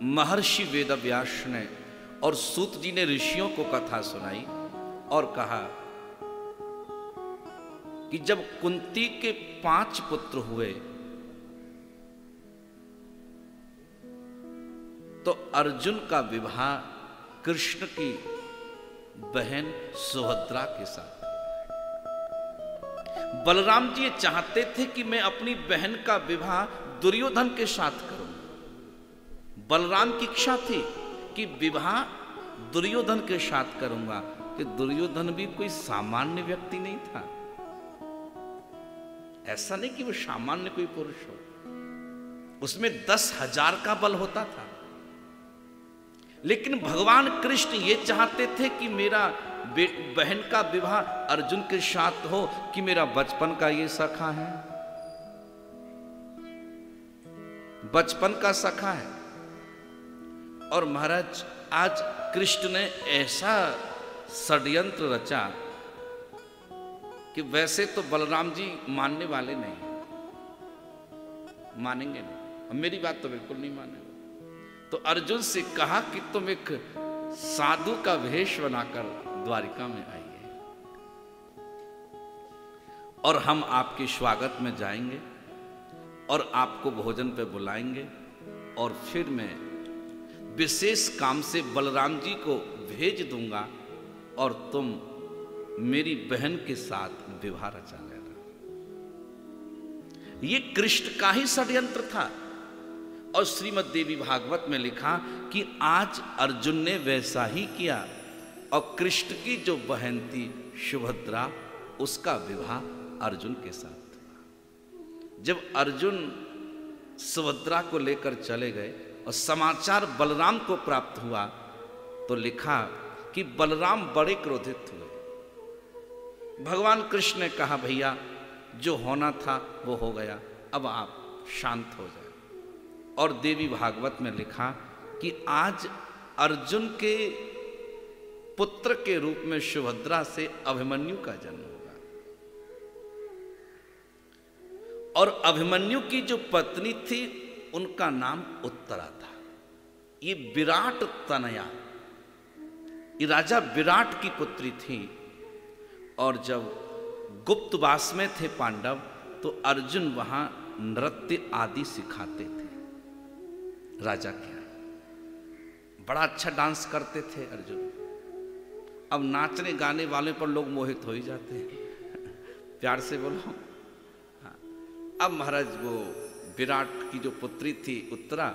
महर्षि वेदव्यास ने और सूत जी ने ऋषियों को कथा सुनाई और कहा कि जब कुंती के 5 पुत्र हुए तो अर्जुन का विवाह कृष्ण की बहन सुभद्रा के साथ। बलराम जी ये चाहते थे कि मैं अपनी बहन का विवाह दुर्योधन के साथ करूं। बलराम की इच्छा थी कि विवाह दुर्योधन के साथ करूंगा, कि दुर्योधन भी कोई सामान्य व्यक्ति नहीं था। ऐसा नहीं कि वो सामान्य कोई पुरुष हो, उसमें 10,000 का बल होता था। लेकिन भगवान कृष्ण ये चाहते थे कि मेरा बहन का विवाह अर्जुन के साथ हो, कि मेरा बचपन का ये सखा है, बचपन का सखा है। और महाराज आज कृष्ण ने ऐसा षड्यंत्र रचा कि वैसे तो बलराम जी मानने वाले नहीं, मानेंगे नहीं, मेरी बात तो बिल्कुल नहीं मानेंगे। तो अर्जुन से कहा कि तुम एक साधु का वेश बनाकर द्वारिका में आइए और हम आपके स्वागत में जाएंगे और आपको भोजन पे बुलाएंगे, और फिर मैं विशेष काम से बलराम जी को भेज दूंगा और तुम मेरी बहन के साथ विवाह रचा लेना। ये कृष्ण का ही षड्यंत्र था। और श्रीमद् देवी भागवत में लिखा कि आज अर्जुन ने वैसा ही किया, और कृष्ण की जो बहन थी सुभद्रा, उसका विवाह अर्जुन के साथ। जब अर्जुन सुभद्रा को लेकर चले गए और समाचार बलराम को प्राप्त हुआ, तो लिखा कि बलराम बड़े क्रोधित हुए। भगवान कृष्ण ने कहा, भैया जो होना था वो हो गया, अब आप शांत हो जाए। और देवी भागवत में लिखा कि आज अर्जुन के पुत्र के रूप में सुभद्रा से अभिमन्यु का जन्म होगा। और अभिमन्यु की जो पत्नी थी उनका नाम उत्तरा था। ये विराट तनया, ये राजा विराट की पुत्री थी। और जब गुप्तवास में थे पांडव, तो अर्जुन वहां नृत्य आदि सिखाते थे राजा के यहाँ। बड़ा अच्छा डांस करते थे अर्जुन। अब नाचने गाने वाले पर लोग मोहित हो ही जाते हैं। प्यार से बोलो। हाँ। अब महाराज वो विराट की जो पुत्री थी उत्तरा,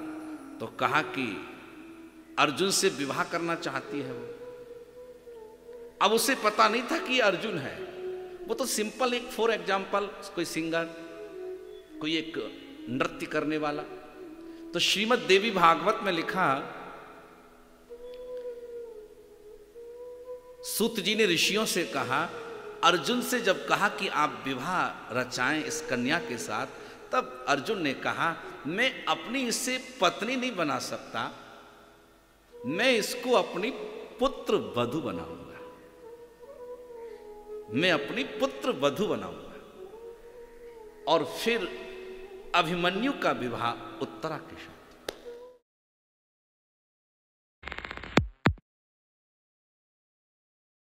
तो कहा कि अर्जुन से विवाह करना चाहती है वो। अब उसे पता नहीं था कि अर्जुन है, वो तो सिंपल एक फॉर एग्जाम्पल कोई सिंगर, कोई एक नृत्य करने वाला। तो श्रीमद् देवी भागवत में लिखा, सूत जी ने ऋषियों से कहा, अर्जुन से जब कहा कि आप विवाह रचाएं इस कन्या के साथ, तब अर्जुन ने कहा, मैं अपनी इससे पत्नी नहीं बना सकता, मैं इसको अपनी पुत्र वधू बनाऊंगा, मैं अपनी पुत्र वधू बनाऊंगा। और फिर अभिमन्यु का विवाह उत्तरा के साथ।